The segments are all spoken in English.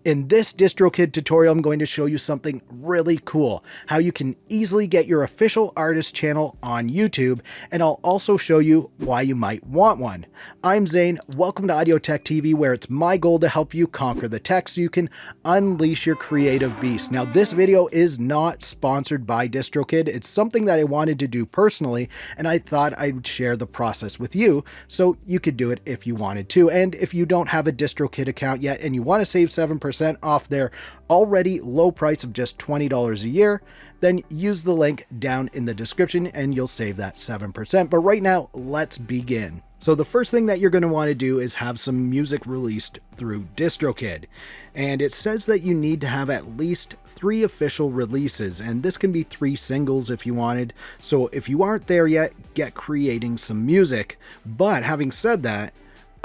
In this DistroKid tutorial, I'm going to show you something really cool, how you can easily get your official artist channel on YouTube, and I'll also show you why you might want one. I'm Zane, welcome to Audio Tech TV, where it's my goal to help you conquer the tech so you can unleash your creative beast. Now, this video is not sponsored by DistroKid. It's something that I wanted to do personally, and I thought I would share the process with you so you could do it if you wanted to. And if you don't have a DistroKid account yet and you want to save 7% off their already low price of just $20 a year, then use the link down in the description and you'll save that 7%. But right now, let's begin. So the first thing that you're going to want to do is have some music released through DistroKid. And it says that you need to have at least 3 official releases, and this can be 3 singles if you wanted. So if you aren't there yet, get creating some music. But having said that,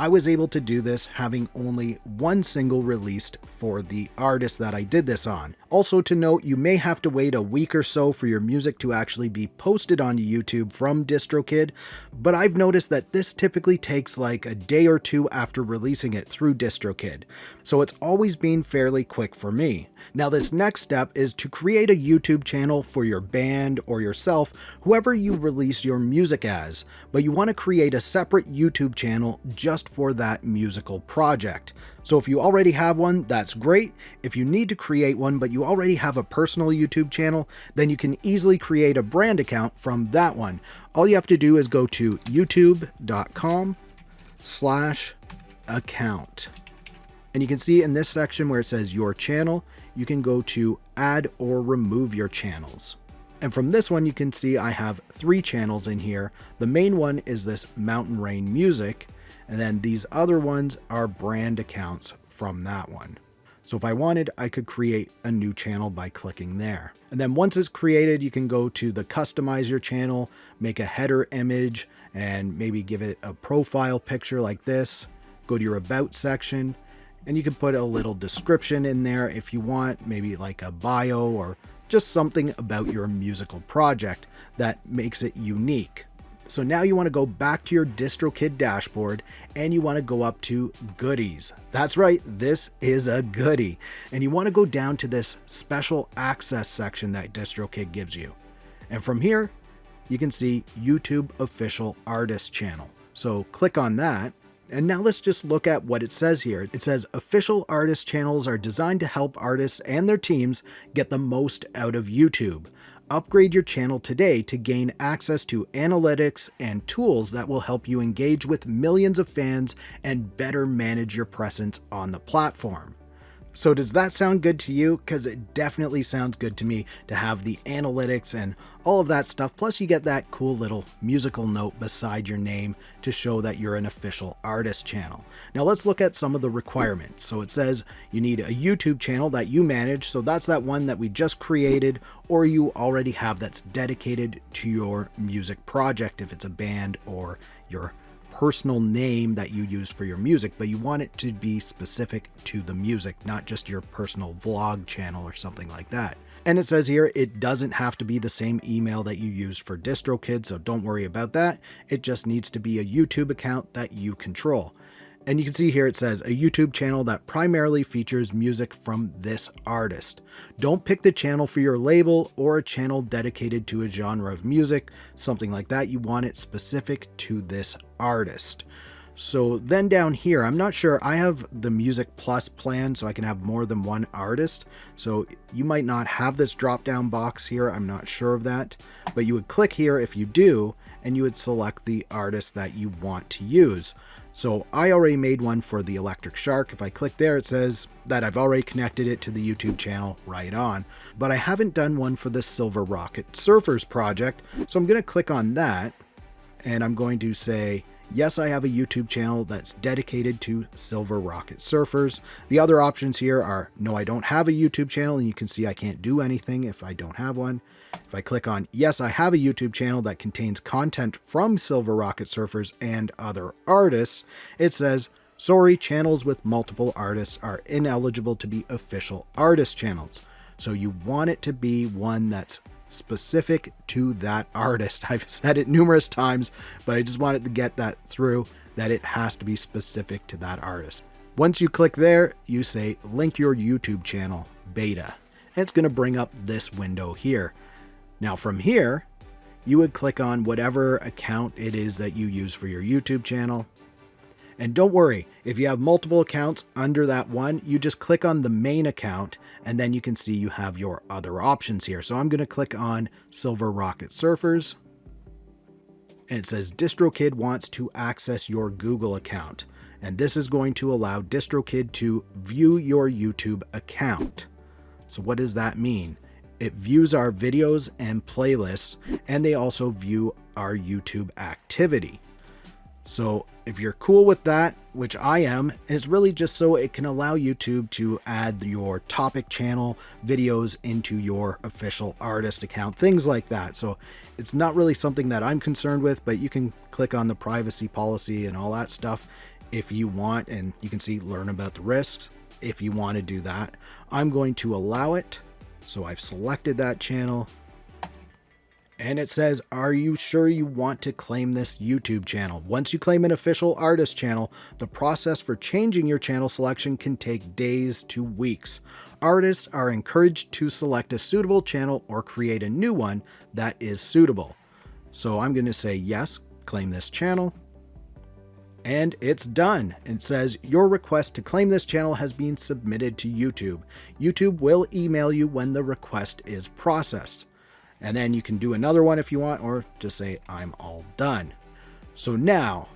I was able to do this having only 1 single released for the artist that I did this on. Also to note, you may have to wait a week or so for your music to actually be posted onto YouTube from DistroKid, but I've noticed that this typically takes like a day or 2 after releasing it through DistroKid, so it's always been fairly quick for me. Now this next step is to create a YouTube channel for your band or yourself, whoever you release your music as, but you want to create a separate YouTube channel just for that musical project. So if you already have one, that's great. If you need to create one, but you already have a personal YouTube channel, then you can easily create a brand account from that one. All you have to do is go to youtube.com/account. And you can see in this section where it says your channel, you can go to add or remove your channels. And from this one, you can see I have 3 channels in here. The main one is this Mountain Rain Music, and then these other ones are brand accounts from that one. So if I wanted, I could create a new channel by clicking there. And then once it's created, you can go to the customize your channel, make a header image, and maybe give it a profile picture like this. Go to your about section, and you can put a little description in there if you want, maybe like a bio or just something about your musical project that makes it unique. So now you want to go back to your DistroKid dashboard and you want to go up to goodies. That's right, this is a goodie. And you want to go down to this special access section that DistroKid gives you. And from here, you can see YouTube official artist channel. So click on that. And now let's just look at what it says here. It says official artist channels are designed to help artists and their teams get the most out of YouTube. Upgrade your channel today to gain access to analytics and tools that will help you engage with millions of fans and better manage your presence on the platform. So does that sound good to you? Because it definitely sounds good to me to have the analytics and all of that stuff. Plus you get that cool little musical note beside your name to show that you're an official artist channel. Now let's look at some of the requirements. So it says you need a YouTube channel that you manage. So that's that one that we just created, or you already have that's dedicated to your music project if it's a band or your personal name that you use for your music, but you want it to be specific to the music, not just your personal vlog channel or something like that. And it says here, it doesn't have to be the same email that you used for DistroKid, so don't worry about that. It just needs to be a YouTube account that you control. And you can see here it says a YouTube channel that primarily features music from this artist. Don't pick the channel for your label or a channel dedicated to a genre of music, something like that. You want it specific to this artist. So then down here, I'm not sure, I have the Music Plus plan so I can have more than one artist. So you might not have this drop down box here, I'm not sure of that, but you would click here if you do, and you would select the artist that you want to use. So I already made one for the Electric Shark. If I click there, it says that I've already connected it to the YouTube channel right on, but I haven't done one for the Silver Rocket Surfers project. So I'm going to click on that and I'm going to say, yes, I have a YouTube channel that's dedicated to Silver Rocket Surfers. The other options here are, no, I don't have a YouTube channel, and you can see I can't do anything if I don't have one. If I click on, yes, I have a YouTube channel that contains content from Silver Rocket Surfers and other artists, it says, sorry, channels with multiple artists are ineligible to be official artist channels. So you want it to be one that's specific to that artist. I've said it numerous times, but I just wanted to get that through, that it has to be specific to that artist. Once you click there, you say link your YouTube channel beta. And it's going to bring up this window here. Now from here, you would click on whatever account it is that you use for your YouTube channel. And don't worry, if you have multiple accounts under that one, you just click on the main account and then you can see you have your other options here. So I'm going to click on Silver Rocket Surfers. And it says DistroKid wants to access your Google account. And this is going to allow DistroKid to view your YouTube account. So what does that mean? It views our videos and playlists, and they also view our YouTube activity. So if you're cool with that, which I am, it's really just so it can allow YouTube to add your topic channel videos into your official artist account, things like that. So it's not really something that I'm concerned with, but you can click on the privacy policy and all that stuff if you want, and you can see learn about the risks if you want to do that. I'm going to allow it. So I've selected that channel. And it says, are you sure you want to claim this YouTube channel? Once you claim an official artist channel, the process for changing your channel selection can take days to weeks. Artists are encouraged to select a suitable channel or create a new one that is suitable. So I'm going to say yes, claim this channel. And it's done. It says your request to claim this channel has been submitted to YouTube. YouTube will email you when the request is processed. And then you can do another one if you want, or just say, I'm all done. So now,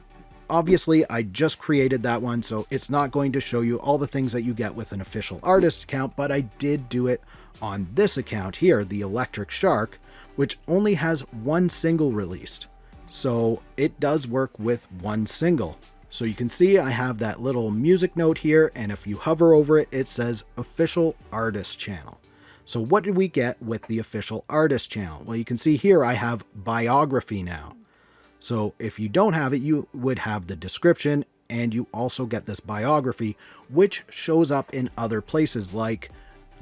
obviously I just created that one, so it's not going to show you all the things that you get with an official artist account, but I did do it on this account here, the Electric Shark, which only has one single released. So it does work with one single. So you can see I have that little music note here, and if you hover over it, it says official artist channel. So what did we get with the official artist channel? Well, you can see here I have biography now. So if you don't have it, you would have the description, and you also get this biography, which shows up in other places like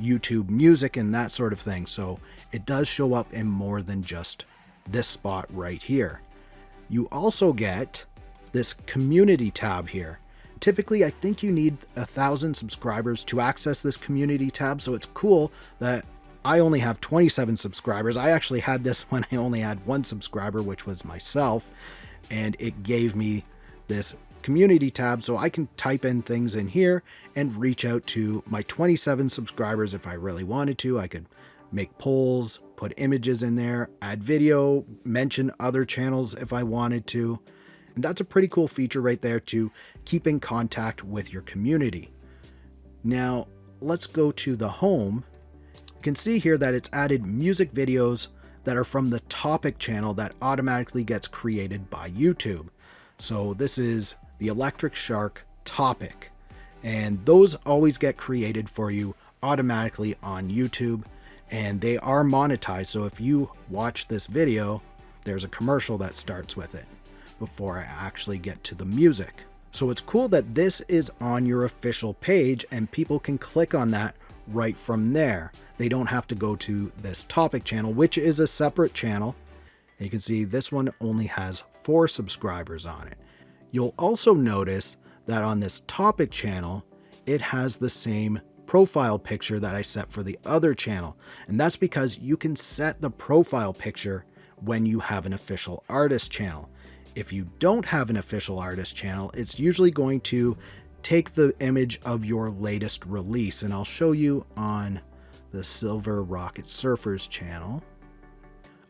YouTube Music and that sort of thing. So it does show up in more than just this spot right here. You also get this community tab here. Typically, I think you need 1,000 subscribers to access this community tab, so it's cool that I only have 27 subscribers. I actually had this when I only had one subscriber, which was myself, and it gave me this community tab so I can type in things in here and reach out to my 27 subscribers if I really wanted to. I could make polls, put images in there, add video, mention other channels if I wanted to. And that's a pretty cool feature right there to keep in contact with your community. Now, let's go to the home. You can see here that it's added music videos that are from the topic channel that automatically gets created by YouTube. So this is the Electric Shark topic, and those always get created for you automatically on YouTube, and they are monetized. So if you watch this video, there's a commercial that starts with it before I actually get to the music. So it's cool that this is on your official page and people can click on that right from there. They don't have to go to this topic channel, which is a separate channel. And you can see this one only has 4 subscribers on it. You'll also notice that on this topic channel, it has the same profile picture that I set for the other channel. And that's because you can set the profile picture when you have an official artist channel. If you don't have an official artist channel, it's usually going to take the image of your latest release. And I'll show you on the Silver Rocket Surfers channel.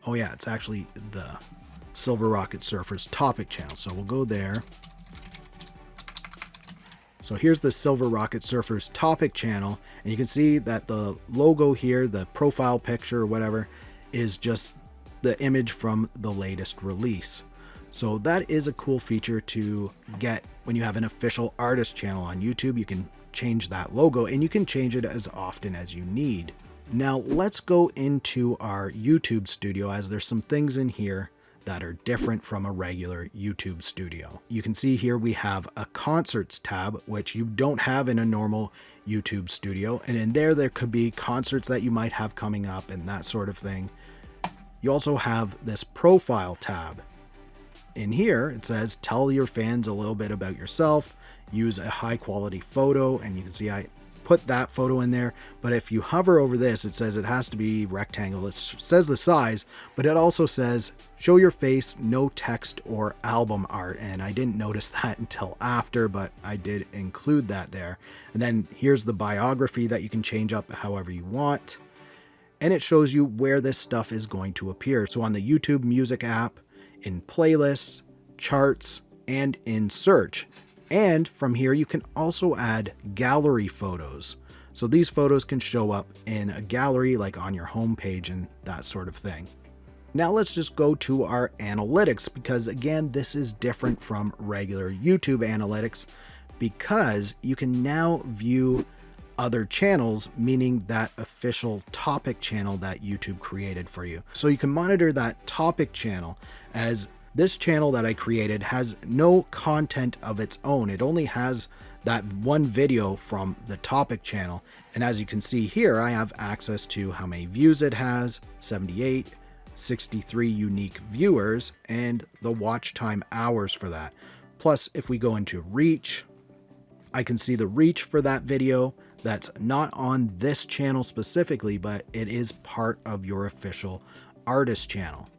Oh yeah, it's actually the Silver Rocket Surfers topic channel. So we'll go there. So here's the Silver Rocket Surfers topic channel. And you can see that the logo here, the profile picture or whatever, is just the image from the latest release. So that is a cool feature to get when you have an official artist channel on YouTube. You can change that logo and you can change it as often as you need. Now let's go into our YouTube studio, as there's some things in here that are different from a regular YouTube studio. You can see here we have a concerts tab, which you don't have in a normal YouTube studio. And in there could be concerts that you might have coming up and that sort of thing. You also have this profile tab. In here, it says, tell your fans a little bit about yourself. use a high quality photo, and you can see I put that photo in there. But if you hover over this, it says it has to be rectangle. It says the size, but it also says show your face, no text or album art. And I didn't notice that until after, but I did include that there. And then here's the biography that you can change up however you want. And it shows you where this stuff is going to appear. So on the YouTube Music app, in playlists, charts, and in search. And from here, you can also add gallery photos. So these photos can show up in a gallery, like on your homepage and that sort of thing. Now let's just go to our analytics, because again, this is different from regular YouTube analytics, because you can now view other channels, meaning that official topic channel that YouTube created for you. So you can monitor that topic channel, as this channel that I created has no content of its own. It only has that one video from the topic channel. And as you can see here, I have access to how many views it has, 78, 63 unique viewers, and the watch time hours for that. Plus, if we go into reach, I can see the reach for that video. That's not on this channel specifically, but it is part of your official artist channel.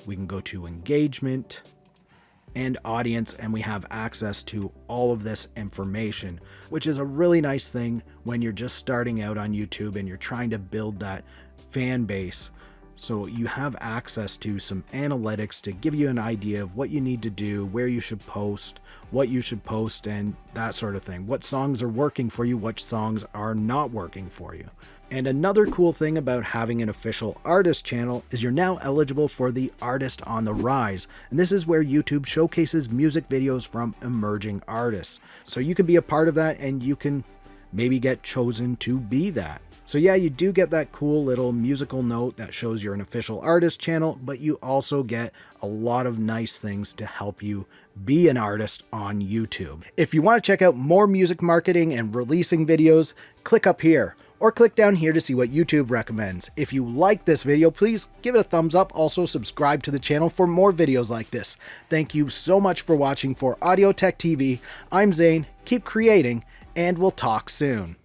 We can go to engagement and audience, and we have access to all of this information, which is a really nice thing when you're just starting out on YouTube and you're trying to build that fan base. So you have access to some analytics to give you an idea of what you need to do, where you should post, what you should post, and that sort of thing. What songs are working for you, what songs are not working for you. And another cool thing about having an official artist channel is you're now eligible for the Artist on the Rise. And this is where YouTube showcases music videos from emerging artists. So you can be a part of that, and you can maybe get chosen to be that. So yeah, you do get that cool little musical note that shows you're an official artist channel, but you also get a lot of nice things to help you be an artist on YouTube. If you want to check out more music marketing and releasing videos, click up here. Or click down here to see what YouTube recommends. If you like this video, please give it a thumbs up. Also subscribe to the channel for more videos like this. Thank you so much for watching. For Audio Tech TV, I'm Zane. Keep creating, and we'll talk soon.